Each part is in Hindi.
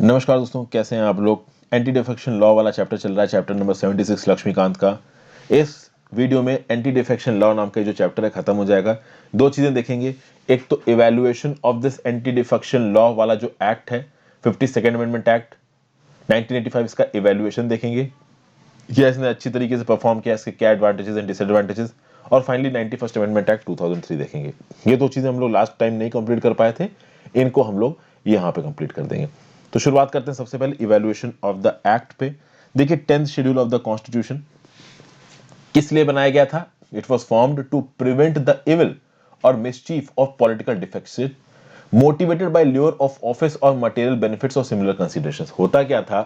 नमस्कार दोस्तों, कैसे हैं आप लोग। एंटी डिफेक्शन लॉ वाला चैप्टर चल रहा है, चैप्टर नंबर 76 लक्ष्मीकांत का। इस वीडियो में एंटी डिफेक्शन लॉ नाम का जो चैप्टर है खत्म हो जाएगा। दो चीजें देखेंगे, एक तो evaluation of this anti defection law वाला जो एक्ट है, 52nd अमेंडमेंट एक्ट 1985, इसका इवैल्यूएशन देखेंगे कि इसने अच्छी तरीके से परफॉर्म किया, इसके क्या एडवांटेजेस एंड डिसएडवांटेजेस। और फाइनली 91st अमेंडमेंट एक्ट 2003 देखेंगे। ये दो चीजें हम लोग लास्ट टाइम नहीं कंप्लीट कर पाए थे, इनको हम लोग यहाँ पे कंप्लीट कर देंगे। तो शुरुआत करते हैं सबसे पहले इवैल्यूएशन ऑफ द एक्ट पे। देखिए 10th schedule of the constitution किस लिए बनाया गया था। It was formed to prevent the evil और mischief of political defection motivated by lure of office और मटेरियल बेनिफिट्स और सिमिलर कंसीडरेशंस। होता क्या था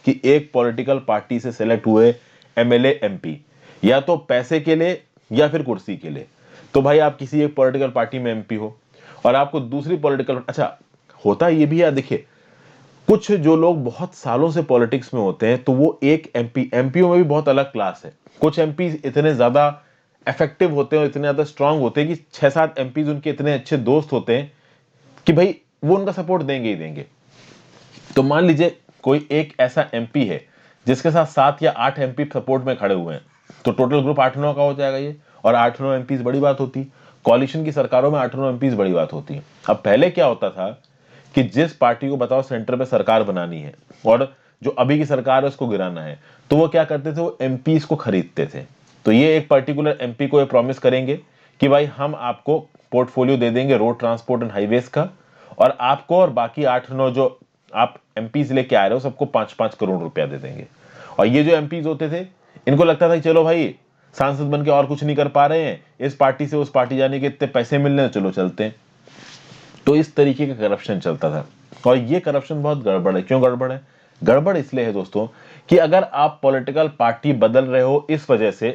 कि एक पॉलिटिकल पार्टी से सेलेक्ट हुए एमएलए एमपी या तो पैसे के लिए या फिर कुर्सी के लिए। तो भाई आप किसी एक पॉलिटिकल पार्टी में एमपी हो और आपको दूसरी पॉलिटिकल, अच्छा होता ये भी है, देखिए कुछ जो लोग बहुत सालों से पॉलिटिक्स में होते हैं तो वो एक एमपीओ में भी बहुत अलग क्लास है। कुछ एमपी इतने ज्यादा इफेक्टिव होते हैं, इतने ज्यादा स्ट्रांग होते हैं कि 6-7 एमपीज उनके इतने अच्छे दोस्त होते हैं कि भाई वो उनका सपोर्ट देंगे ही देंगे। तो मान लीजिए कोई एक ऐसा एमपी है जिसके साथ 7 या 8 एमपी सपोर्ट में खड़े हुए हैं, तो टोटल ग्रुप 8-9 का हो जाएगा ये। और 8-9 एमपीज बड़ी बात होती, कॉलिशन की सरकारों में 8-9 एमपीज बड़ी बात होती है। अब पहले क्या होता था कि जिस पार्टी को बताओ सेंटर पे सरकार बनानी है और जो अभी की सरकार है उसको गिराना है, तो वो क्या करते थे, वो एमपीज को खरीदते थे। तो ये एक पर्टिकुलर एमपी को ये प्रॉमिस करेंगे कि भाई हम आपको पोर्टफोलियो दे देंगे रोड ट्रांसपोर्ट एंड हाईवेज का, और आपको और बाकी 8-9 जो आप एमपीज लेके आ रहे हो सबको 5-5 करोड़ रुपया दे देंगे। और ये जो एमपीज होते थे इनको लगता था कि चलो भाई सांसद बन के और कुछ नहीं कर पा रहे हैं, इस पार्टी से उस पार्टी जाने के इतने पैसे मिल रहे हैं, चलो चलते हैं। तो इस तरीके का करप्शन चलता था। और ये करप्शन बहुत गड़बड़ है। क्यों गड़बड़ है? गड़बड़ इसलिए है दोस्तों कि अगर आप पॉलिटिकल पार्टी बदल रहे हो इस वजह से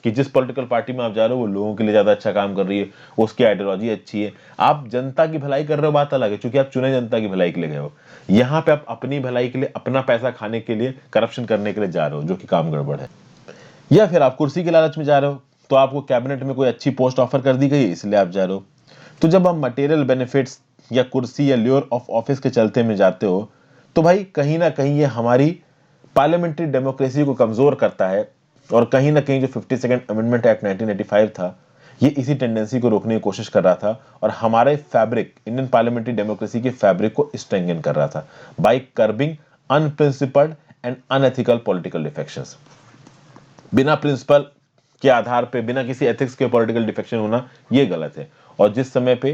कि जिस पॉलिटिकल पार्टी में आप जा रहे हो वो लोगों के लिए ज्यादा अच्छा काम कर रही है, उसकी आइडियोलॉजी अच्छी है, आप जनता की भलाई कर रहे हो, बात अलग है, क्योंकि आप चुने जनता की भलाई के लिए गए हो। यहाँ पे आप अपनी भलाई के लिए, अपना पैसा खाने के लिए, करप्शन करने के लिए जा रहे हो, जो कि काम गड़बड़ है। या फिर आप कुर्सी के लालच में जा रहे हो, तो आपको कैबिनेट में कोई अच्छी पोस्ट ऑफर कर दी गई इसलिए आप जा रहे हो। तो जब आप मटेरियल बेनिफिट्स या कुर्सी या ल्योर ऑफ ऑफिस के चलते में जाते हो, तो भाई कहीं ना कहीं ये हमारी पार्लियामेंट्री डेमोक्रेसी को कमजोर करता है। और कहीं ना कहीं जो 52nd अमेंडमेंट एक्ट 1985 था, ये इसी टेंडेंसी को रोकने की कोशिश कर रहा था और हमारे फैब्रिक, इंडियन पार्लियामेंट्री डेमोक्रेसी के फैब्रिक को स्ट्रेंथन कर रहा था by curbing unprincipled and unethical political defections. बिना प्रिंसिपल के आधार पे, बिना किसी एथिक्स के पॉलिटिकल डिफेक्शन होना ये गलत है। और जिस समय पे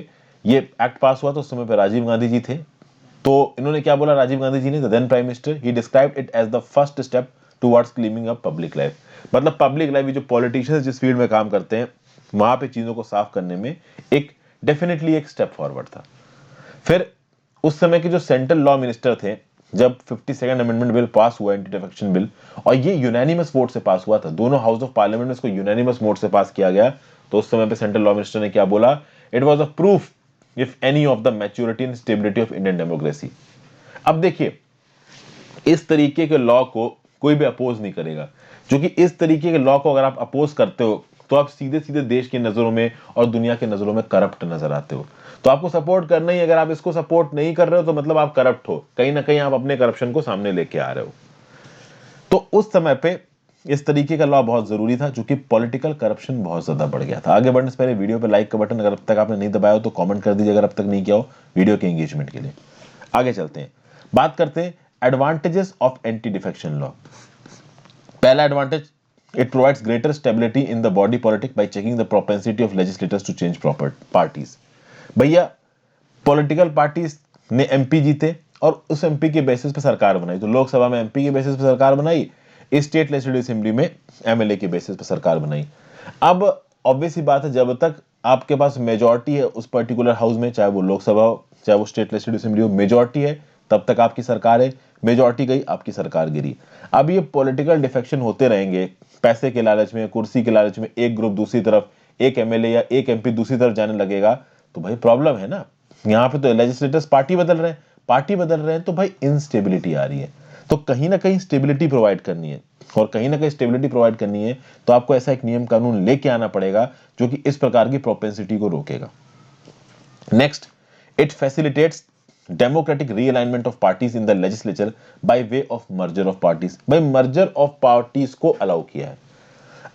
ये एक्ट पास हुआ तो उस समय पे राजीव गांधी जी थे। तो इन्होंने क्या बोला, राजीव गांधी जी ने, the then prime minister, he described it as the first step towards cleaning up public life. मतलब पब्लिक लाइफ, जो पॉलिटिशियंस जिस फील्ड में काम करते हैं वहां पे चीजों को साफ करने में एक डेफिनेटली एक स्टेप फॉरवर्ड था। फिर उस समय के जो सेंट्रल लॉ मिनिस्टर थे, जब 52nd अमेंडमेंट बिल पास हुआ, एंटी डिफेक्शन बिल, और ये यूनानिमस वोट से पास हुआ था, दोनों हाउस ऑफ पार्लियामेंट में इसको यूनानिमस वोट से पास किया गया। तो उस समय पे सेंट्रल लॉ मिनिस्टर ने क्या बोला, it was a proof if any of the maturity and stability of Indian democracy. अब देखिए इस तरीके के लॉ को कोई भी अपोज नहीं करेगा, क्योंकि इस तरीके के लॉ को अगर आप अपोज करते हो तो आप सीधे सीधे देश की नजरों में और दुनिया की नजरों में करप्ट नजर आते हो। तो आपको सपोर्ट करना ही, अगर आप इसको सपोर्ट नहीं कर रहे हो तो मतलब आप करप्ट हो, कहीं ना कहीं आप अपने करप्शन को सामने लेके आ रहे हो। तो उस समय पे इस तरीके का लॉ बहुत जरूरी था, क्योंकि पॉलिटिकल करप्शन बहुत ज्यादा बढ़ गया था। आगे बढ़ने से पहले वीडियो पे लाइक का बटन अगर अब तक आपने नहीं दबाया हो तो कमेंट कर दीजिए, अगर अब तक नहीं किया हो, वीडियो के एंगेजमेंट के लिए। आगे चलते हैं, बात करते हैं advantages of anti defection law. पहला advantage, it provides greater stability in the body politic by checking the propensity of legislators to change proper parties. भैया पॉलिटिकल पार्टीज ने एमपी जीते और उस एमपी के बेसिस पे सरकार बनाई, तो लोकसभा में एमपी के बेसिस पे सरकार बनाई, स्टेट लेजिस्लेटिव असेंबली में एमएलए के बेसिस पे सरकार बनाई। अब ऑब्वियस ही बात है, जब तक आपके पास मेजोरिटी है उस पर्टिकुलर हाउस में, चाहे वो लोकसभा हो चाहे वो स्टेट लेजिस्लेटिव असेंबली हो, मेजोरिटी है तब तक आपकी सरकार है, मेजोरिटी गई आपकी सरकार गिरी। अब ये पॉलिटिकल डिफेक्शन होते रहेंगे, पैसे के लालच में, कुर्सी के लालच में, एक ग्रुप दूसरी तरफ, एक एमएलए या एक एमपी दूसरी तरफ जाने लगेगा, तो भाई प्रॉब्लम है ना। यहाँ पे तो लेजिस्लेटर्स पार्टी बदल रहे हैं, पार्टी बदल रहे हैं, तो भाई इंस्टेबिलिटी आ रही है। तो कहीं ना कहीं स्टेबिलिटी प्रोवाइड करनी है, और कहीं ना कहीं स्टेबिलिटी प्रोवाइड करनी है तो आपको ऐसा एक नियम कानून लेके आना पड़ेगा जो कि इस प्रकार की प्रोपेंसिटी को रोकेगा। Next, it facilitates democratic realignment of parties in the legislature by way of merger of parties. भाई मर्जर ऑफ पार्टीज को अलाउ किया है।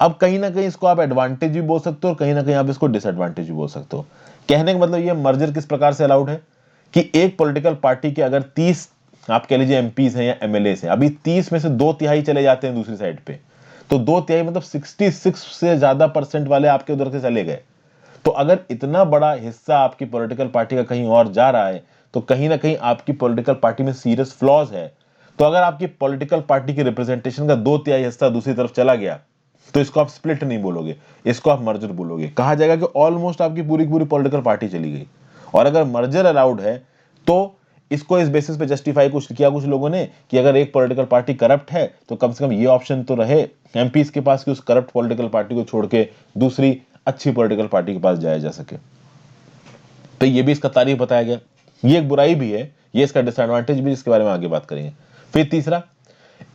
अब कहीं ना कहीं इसको आप एडवांटेज भी बोल सकते हो और कहीं ना कहीं आप इसको डिसएडवांटेज भी बोल सकते हो। कहने का मतलब ये मर्जर किस प्रकार से अलाउड है कि एक पॉलिटिकल पार्टी के अगर 30 आप कह लीजिए एमपीज हैं या एमएलए हैं, अभी 30 में से 2/3 चले जाते हैं दूसरी साइड पे, तो 2/3 मतलब 66 से ज्यादा % वाले आपके उधर से चले गए। तो अगर इतना बड़ा हिस्सा आपकी पॉलिटिकल पार्टी का कहीं और जा रहा है तो कहीं ना कहीं आपकी पॉलिटिकल पार्टी में सीरियस फ्लॉज है। तो अगर आपकी पॉलिटिकल पार्टी की रिप्रेजेंटेशन का 2/3 हिस्सा दूसरी तरफ चला गया तो इसको आप स्प्लिट नहीं बोलोगे, इसको आप मर्जर बोलोगे। कहा जाएगा कि ऑलमोस्ट आपकी पूरी पूरी पॉलिटिकल पार्टी चली गई। और अगर मर्जर अलाउड है तो इसको इस बेसिस पे जस्टिफाई कुछ किया कुछ लोगों ने कि अगर एक पॉलिटिकल पार्टी करप्ट है तो कम से कम ये ऑप्शन तो रहे एमपीज के पास कि उस करप्ट पॉलिटिकल पार्टी को छोड़ के दूसरी अच्छी पॉलिटिकल पार्टी के पास जाया जा सके। तो ये भी इसका तारीफ बताया गया। ये एक बुराई भी है, ये इसका डिसएडवांटेज भी, इसके बारे में आगे बात करेंगे। फिर तीसरा,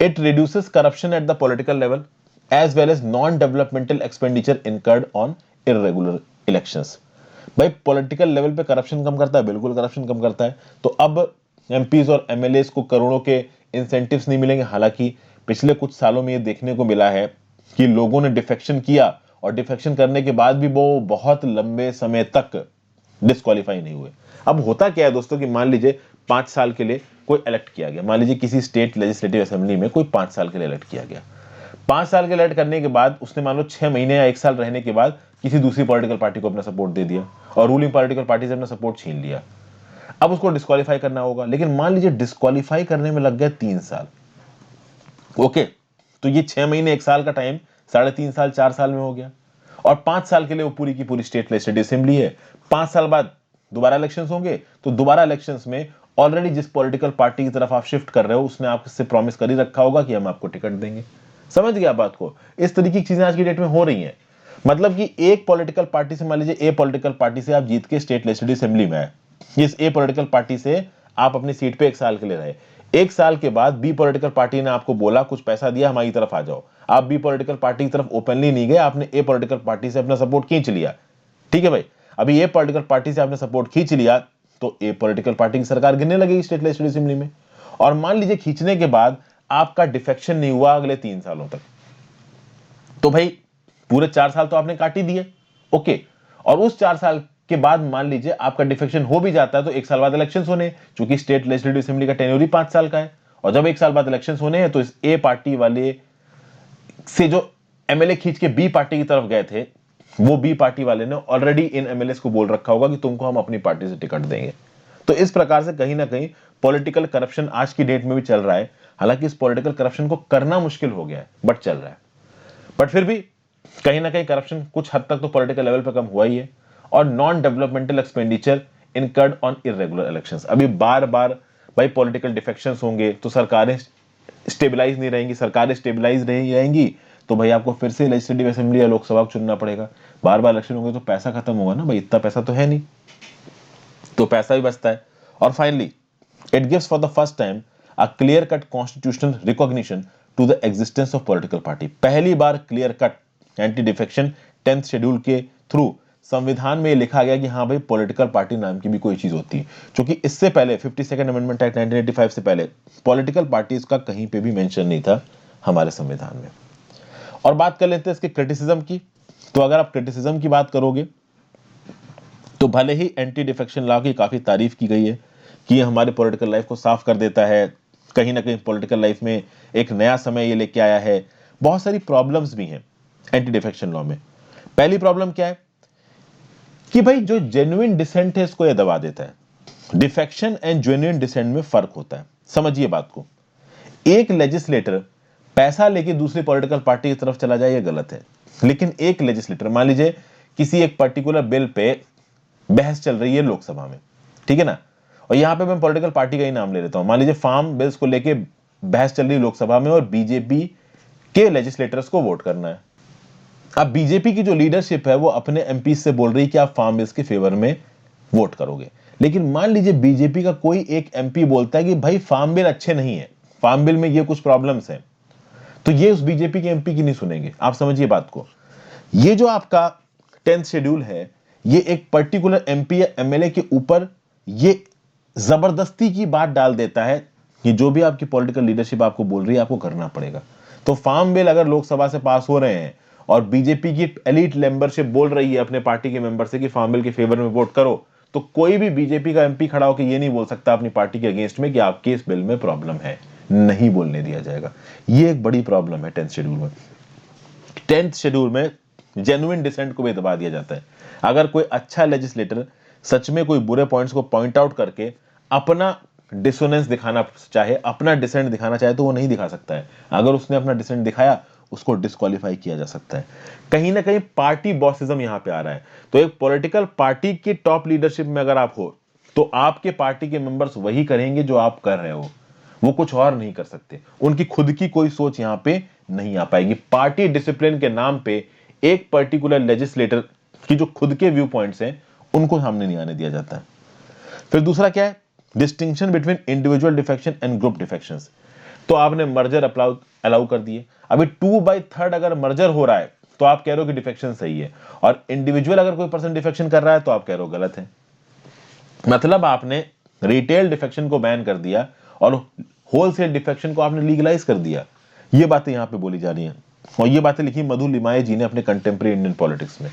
it reduces corruption at the political level as well as non developmental expenditure incurred on irregular elections. भाई पॉलिटिकल लेवल पे करप्शन कम करता है, बिल्कुल करप्शन कम करता है। तो अब एमपीज और एमएलए को करोड़ों के इंसेंटिव्स नहीं मिलेंगे। हालांकि पिछले कुछ सालों में ये देखने को मिला है कि लोगों ने डिफेक्शन किया और डिफेक्शन करने के बाद भी वो बहुत लंबे समय तक डिस्क्वालीफाई नहीं हुए। अब होता क्या है दोस्तों कि मान लीजिए 5 साल के लिए कोई इलेक्ट किया गया, मान लीजिए किसी स्टेट लेजिस्लेटिव असेंबली में कोई 5 साल के लिए इलेक्ट किया गया। 5 साल के इलेक्ट करने के बाद उसने मान लो 6 महीने या 1 साल रहने के बाद किसी दूसरी पॉलिटिकल पार्टी को अपना सपोर्ट दे दिया और रूलिंग पॉलिटिकल पार्टी से अपना सपोर्ट छीन लिया। अब उसको डिस्क्वालीफाई करना होगा, लेकिन मान लीजिए डिस्क्वालीफाई करने में लग गया 3 साल। ओके, तो ये 6 महीने 1 साल का टाइम 3.5 साल 4 साल में हो गया। और 5 साल के लिए वो पूरी की पूरी स्टेट लेजिस्लेटिव असेंबली है। 5 साल बाद दोबारा इलेक्शंस होंगे, तो दोबारा इलेक्शंस में ऑलरेडी जिस पॉलिटिकल पार्टी की तरफ आप शिफ्ट कर रहे हो उसने आपसे प्रॉमिस कर ही रखा होगा कि हम आपको टिकट देंगे। समझ गया बात को? इस तरीके की चीजें आज की डेट में हो रही हैं। मतलब कि एक पॉलिटिकल पार्टी से, मान लीजिए ए पॉलिटिकल पार्टी से आप जीत के स्टेट लेजिस्लेटिव असेंबली में आए, इस ए पॉलिटिकल पार्टी से आप अपनी सीट पे 1 साल के लिए रहे। 1 साल के बाद बी पॉलिटिकल पार्टी ने आपको बोला, कुछ पैसा दिया, हमारी तरफ आ जाओ। आप बी पॉलिटिकल पार्टी की तरफ ओपनली नहीं गए, आपने ए पॉलिटिकल पार्टी से अपना सपोर्ट खींच लिया। ठीक है भाई, अभी ए पॉलिटिकल पार्टी से आपने सपोर्ट खींच लिया तो ए पॉलिटिकल पार्टी की सरकार गिरने लगेगी स्टेट लेजिस्लेटिव असेंबली में। और मान लीजिए खींचने के बाद आपका डिफेक्शन नहीं हुआ अगले 3 सालों तक, तो भाई पूरे 4 साल तो आपने काट ही दिए। ओके, और उस 4 साल के बाद मान लीजिए आपका डिफेक्शन हो भी जाता है तो 1 साल बाद इलेक्शंस होने, क्योंकि स्टेट लेजिस्लेटिव असेंबली का टेन्योर ही 5 साल का है। और जब 1 साल बाद इलेक्शंस होने हैं तो इस ए पार्टी वाले से जो एमएलए खींच के बी पार्टी की तरफ गए थे, वो बी पार्टी वाले ने ऑलरेडी इन एमएलए को बोल रखा होगा कि तुमको हम अपनी पार्टी से टिकट देंगे। तो इस प्रकार से कहीं ना कहीं पॉलिटिकल करप्शन आज की डेट में भी चल रहा है। हालांकि इस पॉलिटिकल करप्शन को करना मुश्किल हो गया है, बट चल रहा है। बट फिर भी कहीं ना कहीं करप्शन कुछ हद तक तो पॉलिटिकल लेवल पे कम हुआ ही है। और non developmental expenditure incurred on irregular elections. अभी बार बार भाई पॉलिटिकल डिफेक्शंस होंगे तो सरकारें स्टेबलाइज नहीं रहेंगी, सरकारें स्टेबलाइज नहीं रहेंगी तो भाई आपको फिर से लेजिस्लेटिव असेंबली या लोकसभा को चुनना पड़ेगा। बार बार इलेक्शन होंगे तो पैसा खत्म होगा ना भाई, इतना पैसा तो है नहीं, तो पैसा भी बचता है। और finally it gives for the first time a clear cut constitutional recognition to the existence of political party. पहली बार clear cut anti defection 10th schedule के थ्रू संविधान में लिखा गया कि हाँ भाई पॉलिटिकल पार्टी नाम की भी कोई चीज होती है, क्योंकि इससे पहले 52nd अमेंडमेंट एक्ट 1985 से पहले पॉलिटिकल पार्टीज का कहीं पे भी मेंशन नहीं था हमारे संविधान में। और बात कर लेते हैं इसके क्रिटिसिज्म की। तो अगर आप क्रिटिसिज्म की बात करोगे तो भले ही एंटी डिफेक्शन लॉ की काफी तारीफ की गई है कि ये हमारे पॉलिटिकल लाइफ को साफ कर देता है, कहीं ना कहीं पॉलिटिकल लाइफ में एक नया समय ये लेके आया है। बहुत सारी प्रॉब्लम्स भी हैं एंटी डिफेक्शन लॉ में। पहली प्रॉब्लम क्या है कि भाई जो जेन्युइन डिसेंट है इसको ये दबा देता है। डिफेक्शन एंड जेन्युइन डिसेंट में फर्क होता है, समझिए बात को। एक लेजिस्लेटर पैसा लेके दूसरी पॉलिटिकल पार्टी की तरफ चला जाए ये गलत है, लेकिन एक लेजिस्लेटर मान लीजिए किसी एक पर्टिकुलर बिल पे बहस चल रही है लोकसभा में, ठीक है ना, और यहां पे मैं पॉलिटिकल पार्टी का ही नाम ले लेता हूं, मान लीजिए फार्म बिल्स को लेके बहस चल रही है लोकसभा में और बीजेपी के लेजिस्लेटर्स को वोट करना है। अब बीजेपी की जो लीडरशिप है वो अपने एमपी से बोल रही है कि आप फार्म बिल्स के फेवर में वोट करोगे, लेकिन मान लीजिए बीजेपी का कोई एक एमपी बोलता है कि भाई फार्म बिल अच्छे नहीं है, फार्म बिल में ये कुछ प्रॉब्लम्स हैं, तो ये उस बीजेपी के एमपी की नहीं सुनेंगे। आप समझिए बात को। ये जो आपका 10th शेड्यूल है ये एक पर्टिकुलर एमपी या एमएलए के ऊपर ये जबरदस्ती की बात डाल देता है कि जो भी आपकी पॉलिटिकल लीडरशिप आपको बोल रही है आपको करना पड़ेगा। तो फार्म बिल अगर लोकसभा से पास हो रहे हैं और बीजेपी की एलीट मेंबरशिप बोल रही है अपने पार्टी के मेंबर से कि फार्म बिल के फेवर में वोट करो, तो कोई भी बीजेपी का एमपी खड़ा होकर ये नहीं बोल सकता अपनी पार्टी के अगेंस्ट में कि आपके इस बिल में प्रॉब्लम है, नहीं बोलने दिया जाएगा। ये एक बड़ी प्रॉब्लम है 10th शेड्यूल में। 10th शेड्यूल में जेन्युइन डिसेंट को भी दबा दिया जाता है। अगर कोई अच्छा लेजिस्लेटर सच में कोई बुरे पॉइंट्स को पॉइंट आउट करके अपना डिसोनेंस दिखाना चाहे, अपना डिसेंट दिखाना चाहे, तो वो नहीं दिखा सकता है। अगर उसने अपना डिसेंट दिखाया उसको डिस्क्वालीफाई किया जा सकता है। कहीं ना कहीं पार्टी बॉसिज्म यहां पे आ रहा है। तो एक पॉलिटिकल पार्टी की टॉप लीडरशिप में अगर आप हो तो आपके पार्टी के मेंबर्स वही करेंगे जो आप कर रहे हो, वो कुछ और नहीं कर सकते। उनकी खुद की कोई सोच यहां पे नहीं आ पाएगी। पार्टी डिसिप्लिन के नाम पे एक पर्टिकुलर लेजिस्लेटर की जो खुद के व्यू पॉइंट्स हैं उनको सामने नहीं आने दिया जाता है। फिर दूसरा क्या है, distinction between individual defection and group defections. तो आपने मर्जर अलाउ कर दिए। अभी 2/3 अगर मर्जर हो रहा है तो आप कह रहे हो कि डिफेक्शन सही है, और इंडिविजुअल अगर कोई पर्सन डिफेक्शन कर रहा है तो आप कह रहे हो गलत है। मतलब आपने रिटेल डिफेक्शन को बैन कर दिया और होलसेल डिफेक्शन को आपने लीगलाइज कर दिया। ये बातें यहां पे बोली जा रही हैं, और ये बातें लिखी मधु लिमाये जी ने अपने कंटेम्प्रेरी इंडियन पॉलिटिक्स में।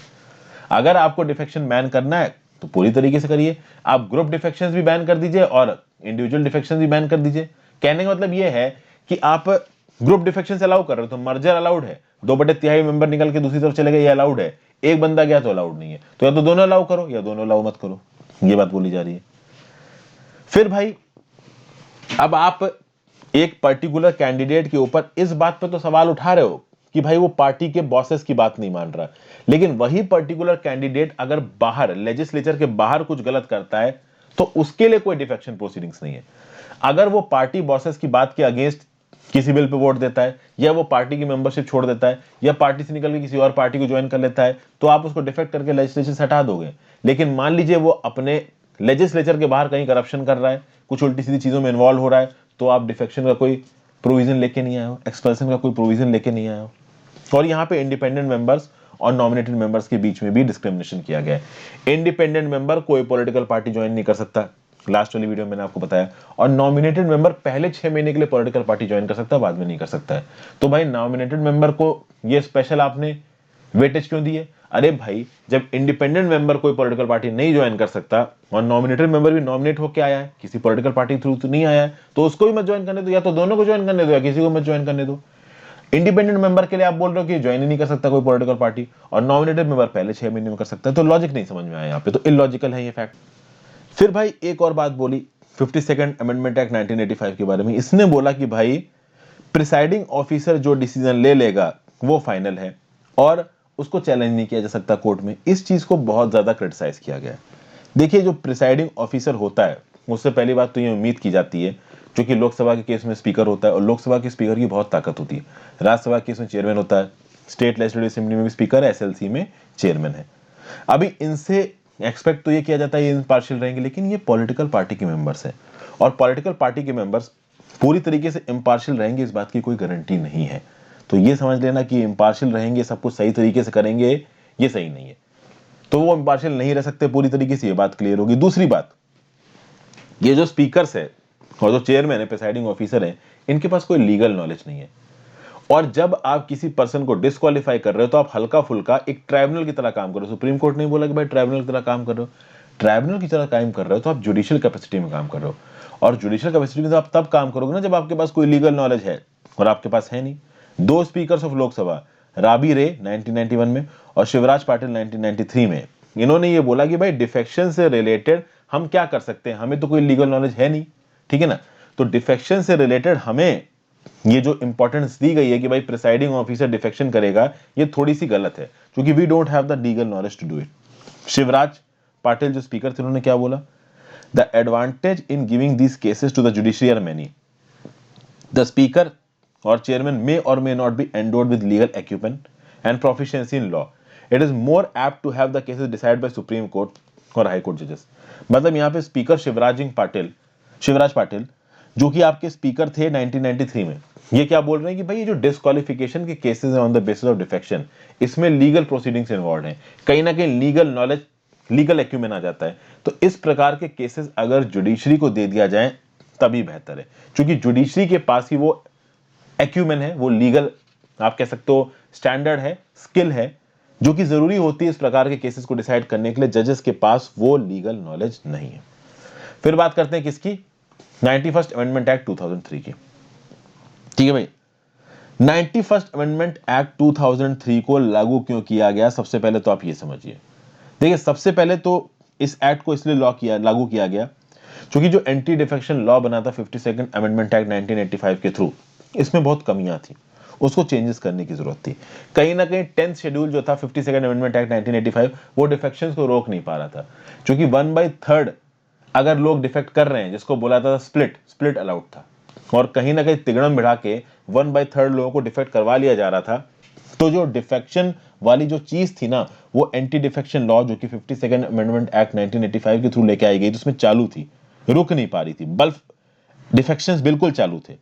अगर आपको डिफेक्शन बैन करना है तो पूरी तरीके से करिए। आप ग्रुप डिफेक्शंस भी बैन कर दीजिए और इंडिविजुअल डिफेक्शंस भी बैन कर दीजिए। कहने का मतलब ये है कि आप ग्रुप डिफेक्शन अलाउ कर रहे हो तो मर्जर अलाउड है, 2/3 मेंबर निकल के दूसरी तरफ चले गए, ये अलाउड है। एक बंदा गया तो अलाउड नहीं है, तो या तो दोनों अलाउ करो या दोनों अलाउ मत करो। ये बात बोली जा रही है। फिर भाई अब आप एक पर्टिकुलर कैंडिडेट के ऊपर इस बात पे तो सवाल उठा रहे हो कि भाई वो पार्टी के बॉसेस की बात नहीं मान रहा, लेकिन वही पर्टिकुलर कैंडिडेट अगर बाहर लेजिस्लेचर के बाहर कुछ गलत करता है तो उसके लिए कोई डिफेक्शन प्रोसीडिंग्स नहीं है। अगर वो पार्टी बॉसेस की बात के अगेंस्ट किसी बिल पे वोट देता है, या वो पार्टी की मेंबरशिप छोड़ देता है, या पार्टी से निकल के किसी और पार्टी को ज्वाइन कर लेता है, तो आप उसको डिफेक्ट करके लेजिस्लेचर से हटा दोगे। लेकिन मान लीजिए वो अपने लेजिस्लेचर के बाहर कहीं करप्शन कर रहा है, कुछ उल्टी सीधी चीजों में इन्वॉल्व हो रहा है, तो आप डिफेक्शन का कोई प्रोविजन लेके नहीं आए हो, एक्सपल्सन का कोई प्रोविजन लेके नहीं आए हो। और यहाँ पे इंडिपेंडेंट मेंबर्स और नॉमिनेटेड मेंबर्स के बीच में भी डिस्क्रिमिनेशन किया गया है। इंडिपेंडेंट मेंबर कोई पॉलिटिकल पार्टी ज्वाइन नहीं कर सकता, लास्ट वाली वीडियो में मैंने आपको बताया, और नॉमिनेटेड मेंबर पहले 6 महीने के लिए पॉलिटिकल पार्टी ज्वाइन कर सकता है, बाद में नहीं कर सकता है। तो भाई नॉमिनेटेड मेंबर को ये स्पेशल आपने वेटेज क्यों दिए? अरे भाई जब इंडिपेंडेंट मेंबर कोई पॉलिटिकल पार्टी नहीं ज्वाइन कर सकता और नॉमिनेटेड मेंबर भी नॉमिनेट होकर आया है, किसी पॉलिटिकल पार्टी थ्रू तो नहीं आया है, तो उसको भी मत ज्वाइन करने दो, या तो दोनों को ज्वाइन करने दो या किसी को मत ज्वाइन करने दो। इंडिपेंडेंट मेंबर के लिए आप बोल रहे हो कि ज्वाइन ही नहीं कर सकता कोई पॉलिटिकल पार्टी, और नॉमिनेटेड मेंबर पहले 6 महीने में कर सकता है, तो लॉजिक नहीं समझ में आया यहाँ पे, तो इलॉजिकल है ये फैक्ट। फिर भाई एक और बात बोली 52nd अमेंडमेंट एक्ट 1985 के बारे में। इसने बोला कि भाई प्रिसाइडिंग ऑफिसर जो डिसीजन ले लेगा वो फाइनल है और उसको चैलेंज नहीं किया जा सकता कोर्ट में। इस चीज को बहुत ज्यादा क्रिटिसाइज किया गया है। देखिए जो प्रिसाइडिंग ऑफिसर होता है उससे पहली बात तो ये उम्मीद की जाती है, क्योंकि लोकसभा के केस में स्पीकर होता है और लोकसभा के स्पीकर की बहुत ताकत होती है, राज्यसभा के केस में चेयरमैन होता है, स्टेट लेजिस्लेटिव असेंबली में भी स्पीकर है, एसएलसी में चेयरमैन है। अभी इनसे एक्सपेक्ट तो ये किया जाता है ये इम्पार्शियल रहेंगे, लेकिन ये पॉलिटिकल पार्टी के मेंबर्स हैं और पॉलिटिकल पार्टी के मेंबर्स पूरी तरीके से इम्पार्शियल रहेंगे इस बात की कोई गारंटी नहीं है। तो ये समझ लेना कि इम्पार्शियल रहेंगे, सब कुछ सही तरीके से करेंगे, ये सही नहीं है। तो वो इम्पार्शियल नहीं रह सकते पूरी तरीके से, ये बात क्लियर होगी। दूसरी बात, ये जो स्पीकर्स है और जो चेयरमैन है, प्रिसाइडिंग ऑफिसर है, इनके पास कोई लीगल नॉलेज नहीं है। और जब आप किसी पर्सन को डिस्क्वालीफाई कर रहे हो तो आप हल्का फुल्का एक ट्राइब्यूनल की तरह काम करो। सुप्रीम कोर्ट ने बोला कि भाई ट्राइब्यूनल की तरह काम कर रहे हो, ट्राइब्यूनल की तरह काम कर रहे हो तो आप जुडिशियल कैपेसिटी में काम कर रहे हो, और जुडिशियल कैपेसिटी में तो आप तब काम करोगे ना जब आपके पास कोई लीगल नॉलेज है, और आपके पास है नहीं। 2 स्पीकर्स ऑफ लोकसभा, राबी रे 1991 में और शिवराज पाटिल 1993 में, इन्होंने ये बोला कि भाई डिफेक्शन से रिलेटेड हम क्या कर सकते हैं, हमें तो कोई लीगल नॉलेज है नहीं, ठीक है ना। तो डिफेक्शन से रिलेटेड हमें ये जो इंपॉर्टेंस दी गई है कि भाई प्रिसाइडिंग ऑफिसर डिफेक्शन करेगा, ये थोड़ी सी गलत है, क्योंकि we don't have the legal knowledge to do it. Shivraj Patil जो स्पीकर थे उन्होंने क्या बोला, the advantage in giving these cases to the judiciary are many, the speaker or chairman may or may not be endowed with legal acumen and proficiency in law. It is more apt to have the cases decided by Supreme Court और High Court judges. मतलब यहाँ पे स्पीकर शिवराज पाटिल जो कि आपके स्पीकर थे 1993 में, ये क्या बोल रहे हैं कि भाई ये जो डिस्क्वालिफिकेशन के केसेस हैं on the basis of defection, इसमें लीगल प्रोसीडिंग्स इन्वॉल्व हैं, कहीं ना कहीं लीगल नॉलेज लीगल एक्यूमेन आ जाता है। तो इस प्रकार के केसेस अगर जुडिशरी को दे दिया जाए तभी बेहतर है, क्योंकि जुडिशरी के पास ही वो एक्यूमेन है, वो लीगल आप कह सकते हो स्टैंडर्ड है, स्किल है, जो कि जरूरी होती है इस प्रकार के केसेस को डिसाइड करने के लिए। जजेस के पास वो लीगल नॉलेज नहीं है। फिर बात करते हैं किसकी, 91st अमेंडमेंट एक्ट 2003 की। ठीक है भाई, 91st अमेंडमेंट एक्ट 2003 को लागू क्यों किया गया, सबसे पहले तो आप ये समझिए। देखिए, सबसे पहले तो इस एक्ट को इसलिए लागू किया गया क्योंकि जो एंटी डिफेक्शन लॉ बना था 52nd अमेंडमेंट एक्ट 1985 के थ्रू, इसमें बहुत कमियां थी, उसको चेंजेस करने की जरूरत थी। कहीं ना कहीं 10th शेड्यूल जो था 52nd अमेंडमेंट एक्ट 1985, वो डिफेक्शंस को रोक नहीं पा रहा था, क्योंकि 1/3 अगर लोग डिफेक्ट कर रहे हैं, जिसको बोला था स्प्लिट अलाउड था, और कहीं ना कहीं तिगड़म बिठा के 1/3 लोगों को डिफेक्ट करवा लिया जा रहा था। तो जो डिफेक्शन वाली जो चीज थी ना, वो एंटी डिफेक्शन लॉ जो कि 52nd अमेंडमेंट एक्ट 1985 के थ्रू लेके आई गई, तो उसमें चालू थी, रुक नहीं पा रही थी, बल्क डिफेक्शंस बिल्कुल चालू थे।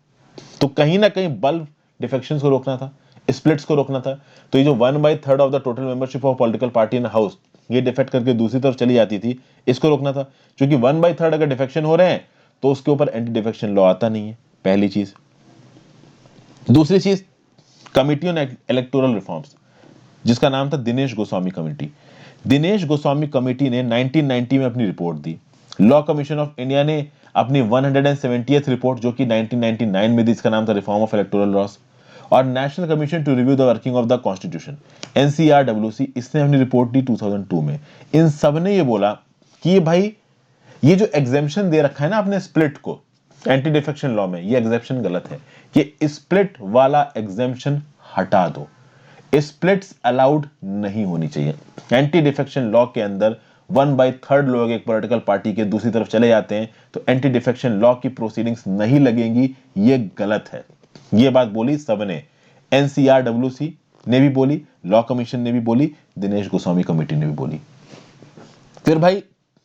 तो कहीं ना कहीं बल्क डिफेक्शंस को रोकना था, स्प्लिट्स को रोकना था। तो ये जो 1/3 of the total membership of political party in house ये डिफेक्ट करके दूसरी तरफ चली जाती थी, इसको रोकना था। क्योंकि 1/3 अगर डिफेक्शन हो रहे हैं तो उसके ऊपर एंटी डिफेक्शन लॉ आता नहीं है, पहली चीज। दूसरी चीज, कमिटी ऑन इलेक्टोरल रिफॉर्म्स, जिसका नाम था दिनेश गोस्वामी कमेटी। दिनेश गोस्वामी कमेटी ने 1990 में अपनी report the. Law commission of India ने अपनी 170th रिपोर्ट जो कि 1999 में दी, इसका नाम था रिफॉर्म ऑफ इलेक्टोरल लॉस। और national commission to review the working of the constitution, NCRWC, इसने अपनी रिपोर्ट दी 2002 में। इन सब ने ये बोला कि भाई ये जो एग्जेम्पशन दे रखा है ना आपने स्प्लिट को एंटी डिफेक्शन लॉ में, ये एग्जेम्पशन गलत है, कि स्प्लिट वाला एग्जेम्पशन हटा दो, स्प्लिट्स अलाउड नहीं होनी चाहिए। एंटी डिफेक्शन लॉ के अंदर 1/3 लोग एक पॉलिटिकल पार्टी के दूसरी तरफ चले जाते हैं तो एंटी डिफेक्शन लॉ की प्रोसीडिंग्स नहीं लगेंगी, ये गलत है। ये बात बोली सबने, एनसीआरडब्ल्यूसी ने भी बोली, लॉ कमीशन ने भी बोली, दिनेश गोस्वामी कमेटी ने भी बोली। फिर भाई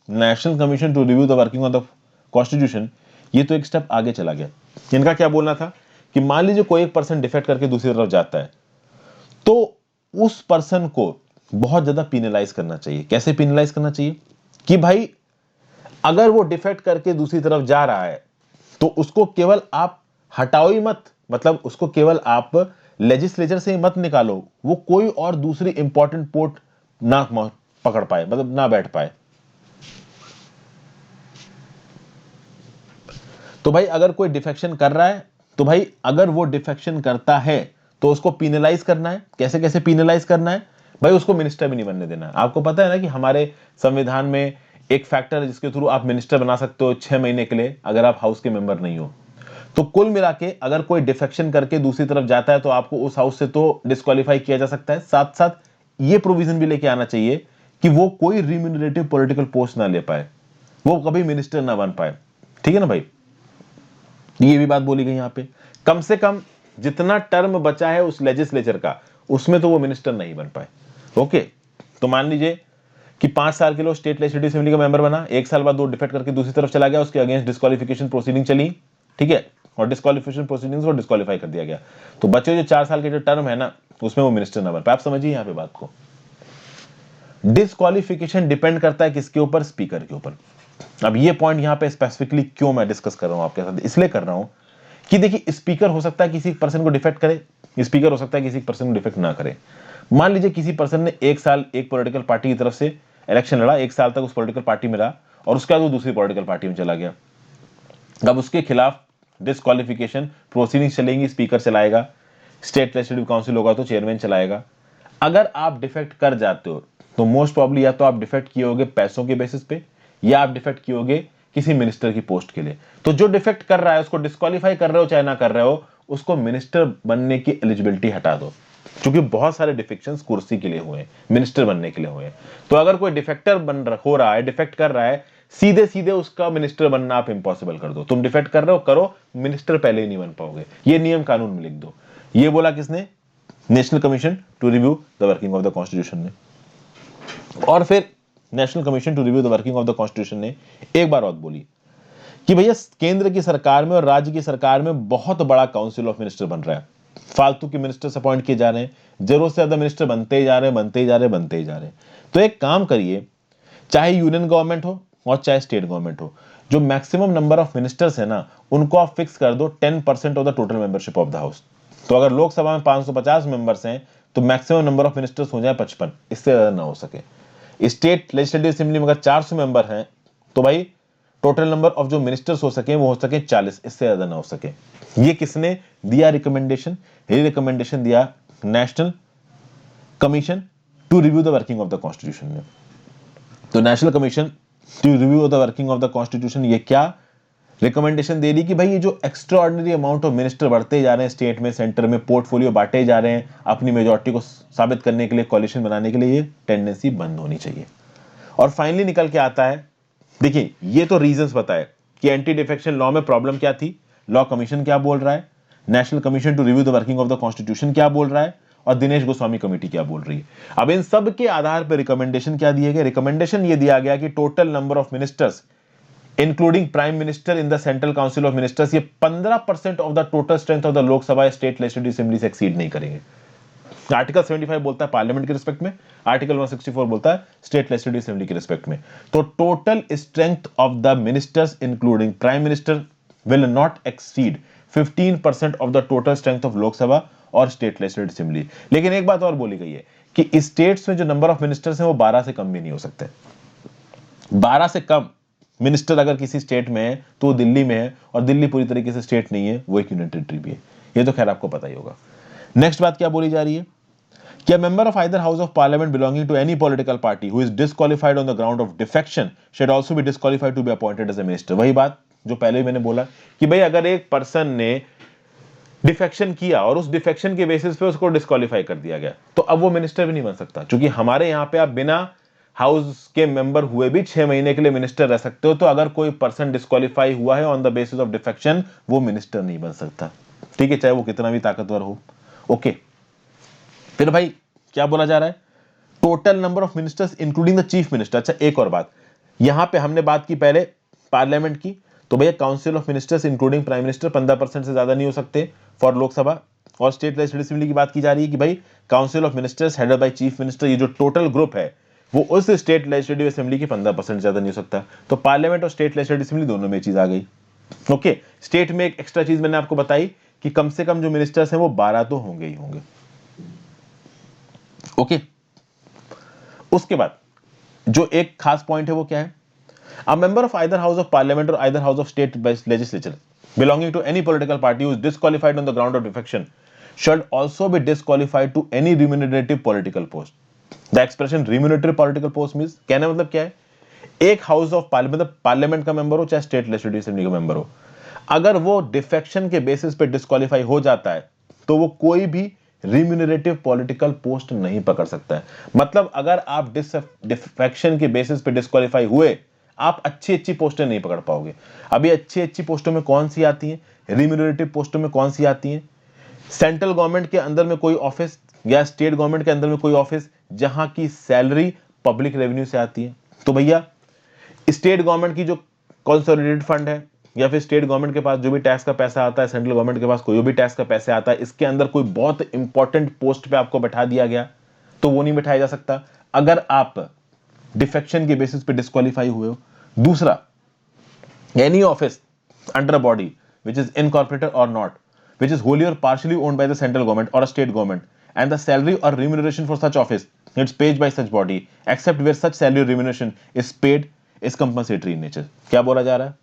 national commission to review the working of the constitution, ये तो एक स्टेप आगे चला गया। इनका क्या बोलना था कि मान लीजिए कोई एक पर्सन डिफेक्ट करके दूसरी तरफ जाता है, तो उस पर्सन को बहुत ज्यादा पिनलाइज करना चाहिए। कैसे पिनलाइज करना चाहिए कि भाई अगर वो डिफेक्ट करके दूसरी तरफ जा रहा है तो उसको केवल आप हटाओ ही मत, मतलब उसको केवल आप लेजिस्लेचर से ही मत निकालो, वो कोई और दूसरी इंपॉर्टेंट पोस्ट ना पकड़ पाए, मतलब ना बैठ पाए। तो भाई अगर कोई डिफेक्शन कर रहा है, तो भाई अगर वो डिफेक्शन करता है तो उसको पिनलाइज करना है। कैसे कैसे पिनलाइज करना है भाई, उसको मिनिस्टर भी नहीं बनने देना है। आपको पता है ना कि हमारे संविधान में एक फैक्टर है जिसके थ्रू आप मिनिस्टर बना सकते हो 6 महीने के लिए, अगर आप हाउस के मेंबर नहीं हो। तो कुल मिला के अगर कोई डिफेक्शन करके दूसरी तरफ जाता है तो आपको उस हाउस से तो डिस्क्वालीफाई किया जा सकता है। साथ साथ ये प्रोविजन भी लेके आना चाहिए कि वो कोई रिम्यूनरेटिव पॉलिटिकल पोस्ट ना ले पाए, वो कभी मिनिस्टर ना बन पाए। ठीक है ना भाई, ये भी बात बोली गई यहां पे। कम से कम जितना टर्म बचा है उस लेजिस्लेचर का, उसमें तो वो मिनिस्टर नहीं बन पाए। ओके, तो मान लीजिए कि 5 साल के लिए स्टेट लेजिस्लेटिव असेंबली का मेंबर बना, 1 साल बाद वो डिफेक्ट करके दूसरी तरफ चला गया, उसके अगेंस्ट डिस्क्वालिफिकेशन प्रोसीडिंग चली, ठीक है, और डिस्क्वालिफिकेशन प्रोसीडिंग्स को डिस्क्वालीफाई कर दिया गया। तो बचे जो 4 साल के जो टर्म है ना, उसमें वो मिनिस्टर ना बन पाए। आप समझिए यहां पे बात को। डिस्क्वालिफिकेशन डिपेंड करता है किसके ऊपर, स्पीकर के ऊपर। अब ये पॉइंट यहां पे स्पेसिफिकली क्यों मैं डिस्कस कर रहा हूं आपके साथ, इसलिए कर रहा हूं कि देखिए स्पीकर हो सकता है किसी पर्सन को डिफेक्ट करे, स्पीकर हो सकता है किसी पर्सन को डिफेक्ट ना करे। मान लीजिए किसी पर्सन ने 1 साल एक पॉलिटिकल पार्टी की तरफ से इलेक्शन लड़ा, 1 साल तक उस पॉलिटिकल पार्टी में रहा, और उसके बाद वो दूसरी पॉलिटिकल पार्टी में चला गया। अब उसके खिलाफ डिस्क्वालिफिकेशन प्रोसीडिंग चलेंगी, स्पीकर चलाएगा, स्टेट लेजिस्लेटिव काउंसिल होगा तो चेयरमैन चलाएगा। अगर आप डिफेक्ट कर जाते हो तो मोस्ट प्रॉब्ली या तो आप डिफेक्ट किए होगे पैसों के बेसिस पे, या आप डिफेक्ट किए होगे किसी मिनिस्टर की पोस्ट के लिए। तो जो डिफेक्ट कर रहा है उसको डिस्क्वालीफाई कर रहे हो चाहे ना कर रहे हो, उसको मिनिस्टर बनने की एलिजिबिलिटी हटा दो, क्योंकि बहुत सारे डिफेक्शंस कुर्सी के लिए हुए हैं, मिनिस्टर बनने के लिए हुए हैं। तो अगर कोई डिफेक्टर हो रहा है, डिफेक्ट कर रहा है, सीधे सीधे उसका मिनिस्टर बनना आप इंपॉसिबल कर दो। तुम डिफेक्ट कर रहे हो, करो, मिनिस्टर पहले ही नहीं बन पाओगे। ये नियम कानून में लिख दो। ये बोला किसने? National commission to review the working of the constitution ने। और फिर national commission to review the working of the constitution ने एक बार और बोली कि भैया केंद्र की सरकार में और राज्य की सरकार में बहुत बड़ा काउंसिल ऑफ मिनिस्टर बन रहा है, फालतू के मिनिस्टर्स अपॉइंट किए जा रहे हैं, जरूरत से ज्यादा मिनिस्टर बनते ही जा रहे हैं, बनते ही जा रहे हैं, बनते ही जा रहे हैं। तो एक काम करिए चाहे यूनियन गवर्नमेंट हो और चाहे स्टेट गवर्नमेंट हो, जो मैक्सिमम नंबर ऑफ मिनिस्टर्स है ना, उनको आप फिक्स कर दो 10% of the total membership of the house. तो अगर लोकसभा में 550 मेंबर्स हैं तो मैक्सिमम नंबर ऑफ मिनिस्टर्स हो जाए 55, इससे ज्यादा ना हो सके। स्टेट लेजिस्लेटिव असेंबली में अगर 400 मेंबर हैं तो भाई टोटल नंबर ऑफ जो मिनिस्टर्स हो सके वो हो सके 40, इससे ज्यादा ना हो सके। ये किसने दिया रिकमेंडेशन? ये रिकमेंडेशन दिया national commission to review the working of the constitution ने। तो national commission to review the working of the constitution ये क्या रिकमेंडेशन दे रही कि भाई ये जो extraordinary amount of minister बढ़ते जा रहे हैं स्टेट में, सेंटर में, पोर्टफोलियो बांटे जा रहे हैं अपनी मेजोरिटी को साबित करने के लिए, कॉलिशन बनाने के लिए, ये टेंडेंसी बंद होनी चाहिए। और फाइनली निकल के आता है, देखिए ये तो रीजंस बताए कि एंटी डिफेक्शन लॉ में प्रॉब्लम क्या थी, लॉ कमीशन क्या बोल रहा है, national commission to review the working of the constitution क्या बोल रहा है, और दिनेश गोस्वामी कमेटी क्या बोल रही है। अब इन सब के आधार पर रिकमेंडेशन क्या दिए गए? रिकमेंडेशन ये दिया गया कि total number of ministers including prime minister in the central council of ministers ये 15% of the total strength of the Lok Sabha state legislative assembly से एक्सीड नहीं करेंगे। आर्टिकल 75 बोलता है पार्लियामेंट के रिस्पेक्ट में, आर्टिकल 164 बोलता है स्टेट लेजिस्लेटिव असेंबली के रिस्पेक्ट में। तो total strength of the ministers including prime minister will not exceed 15% of the total strength of Lok Sabha और स्टेट लेजिस्लेटिव असेंबली। लेकिन एक बात और बोली गई है कि स्टेट्स में जो नंबर ऑफ मिनिस्टर्स हैं वो 12 से कम भी नहीं हो सकते। 12 से कम मिनिस्टर अगर किसी स्टेट में है तो वो दिल्ली में है, और दिल्ली पूरी तरीके से स्टेट नहीं है, वो एक यूनियन टेरिटरी भी है। ये तो खैर आपको पता ही होगा। नेक्स्ट बात क्या बोली जा रही है कि a member of either house of parliament belonging to any political party who is disqualified on the ground of defection should also be disqualified to be appointed as a minister। वही बात जो पहले मैंने बोला कि भाई अगर एक पर्सन ने डिफेक्शन किया और उस डिफेक्शन के बेसिस पे उसको डिस्क्वालीफाई कर दिया गया तो अब वो मिनिस्टर भी नहीं बन सकता। क्योंकि हमारे यहाँ पे आप बिना हाउस के मेंबर हुए भी 6 महीने के लिए मिनिस्टर रह सकते हो। तो अगर कोई पर्सन डिस्क्वालीफाई हुआ है on the basis of defection, वो मिनिस्टर नहीं बन सकता। ठीक है, चाहे वो कितना भी ताकतवर हो। ओके, फिर भाई क्या बोला जा रहा है? Total number of ministers including the chief minister. अच्छा, एक और बात, यहां पे हमने बात की पहले पार्लियामेंट की, तो भैया council of ministers including prime minister 15% से ज्यादा नहीं हो सकते फॉर लोकसभा। और स्टेट लेजिस्लेटिव असेंबली की बात की जा रही है कि भाई council of ministers headed by chief minister, ये जो टोटल ग्रुप है वो उस स्टेट लेजिस्लेटिव असेंबली के 15% ज्यादा नहीं हो सकता। तो पार्लियामेंट और स्टेट लेजिस्लेटिव असेंबली दोनों में चीज आ गई। ओके, स्टेट में एक एक्स्ट्रा चीज मैंने आपको बताई कि कम से कम जो मिनिस्टर्स हैं वो 12 तो होंगे ही होंगे। ओके, उसके बाद जो एक खास पॉइंट है वो क्या है? A member of either house of parliament or either house of state legislature belonging to any political party who is disqualified on the ground of defection should also be disqualified to any remunerative political post। The expression remunerative political post means कहने मतलब क्या है? एक हाउस ऑफ पार्लियामेंट, पार्लियामेंट का मेंबर हो चाहे स्टेट लेजिस्लेटिव असेंबली का मेंबर हो, अगर वो डिफेक्शन के बेसिस पे डिस्क्वालीफाई हो जाता है तो वो कोई भी रिम्यूनरेटिव पॉलिटिकल पोस्ट नहीं पकड़ सकता है। मतलब अगर आप डिफेक्शन के बेसिस पे डिस्क्वालीफाई हुए, आप अच्छी अच्छी पोस्टें नहीं पकड़ पाओगे। अभी अच्छी अच्छी पोस्टों में कौन सी आती हैं? रिम्यूनरेटिव पोस्टों में कौन सी आती हैं? सेंट्रल गवर्नमेंट के अंदर में कोई ऑफिस या स्टेट गवर्नमेंट के अंदर में कोई ऑफिस जहां की सैलरी पब्लिक रेवेन्यू से आती है। तो भैया स्टेट गवर्नमेंट की जो कंसोलिडेटेड फंड है या फिर स्टेट गवर्नमेंट के पास जो भी टैक्स का पैसा आता है, सेंट्रल गवर्नमेंट के पास कोई भी टैक्स का पैसा आता है, इसके अंदर कोई बहुत इंपॉर्टेंट पोस्ट पे आपको बैठा दिया गया तो वो नहीं बैठाया जा सकता अगर आप डिफेक्शन के बेसिस पे डिस्क्वालीफाई हुए हो। दूसरा, any office under a body which is incorporated और not, which is wholly or partially owned by the central government or a state government, and the salary or remuneration for such office it's paid by such body except where such salary or remuneration is paid is compensatory in nature। क्या बोला जा रहा है?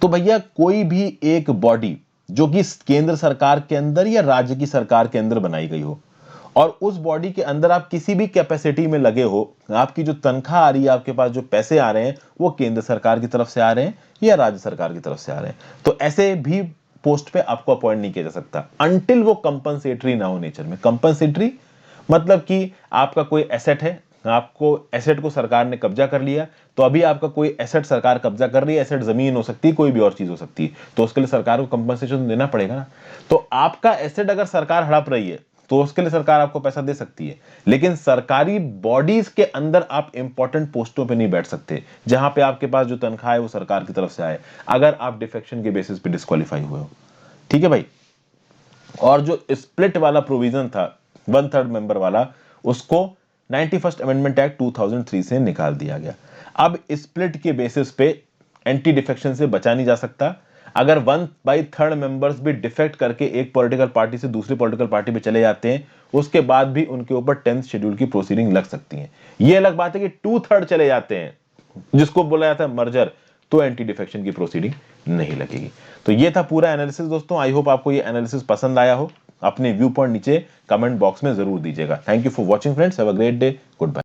तो भैया कोई भी एक बॉडी जो कि केंद्र सरकार के अंदर या राज्य की सरकार के अंदर बनाई गई हो और उस बॉडी के अंदर आप किसी भी कैपेसिटी में लगे हो, आपकी जो तनख्वाह आ रही है, आपके पास जो पैसे आ रहे हैं वो केंद्र सरकार की तरफ से आ रहे हैं या राज्य सरकार की तरफ से आ रहे हैं, तो ऐसे भी पोस्ट पे आपको अपॉइंट नहीं किया जा सकता अनटिल वो कंपनसेटरी ना हो नेचर में। कंपनसेटरी मतलब कि आपका कोई एसेट है, आपको एसेट को सरकार ने कब्जा कर लिया, तो अभी आपका कोई एसेट सरकार कब्जा कर रही है, एसेट जमीन हो सकती है, कोई भी और चीज हो सकती है, तो उसके लिए सरकार को कंपनसेशन देना पड़ेगा ना। तो आपका एसेट अगर सरकार हड़प रही है तो उसके लिए सरकार आपको पैसा दे सकती है, लेकिन सरकारी बॉडीज के अंदर आप इंपॉर्टेंट पोस्टों पे नहीं बैठ सकते जहां पे आपके पास जो तनख्वाह है वो सरकार की तरफ से आए, अगर आप डिफेक्शन के बेसिस पे डिस्क्वालीफाई हुए हो। ठीक है भाई। और जो स्प्लिट वाला प्रोविजन था 1/3 मेंबर वाला, उसको 91st अमेंडमेंट एक्ट 2003 से निकाल दिया गया। अब स्प्लिट के बेसिस पे एंटी डिफेक्शन से बचा नहीं जा सकता। अगर 1/3 मेंबर्स भी डिफेक्ट करके एक पॉलिटिकल पार्टी से दूसरी पॉलिटिकल पार्टी पे चले जाते हैं, उसके बाद भी उनके ऊपर 10th शेड्यूल की प्रोसीडिंग लग सकती है। ये अलग बात है कि 2/3 चले जाते हैं, जिसको बोला जाता है मर्जर, तो एंटी डिफेक्शन की प्रोसीडिंग नहीं लगेगी। तो ये था पूरा एनालिसिस दोस्तों। आई होप आपको ये एनालिसिस पसंद आया हो। अपने व्यू पॉइंट नीचे कमेंट बॉक्स में जरूर दीजिएगा। Thank you for watching friends, have a great day, good bye.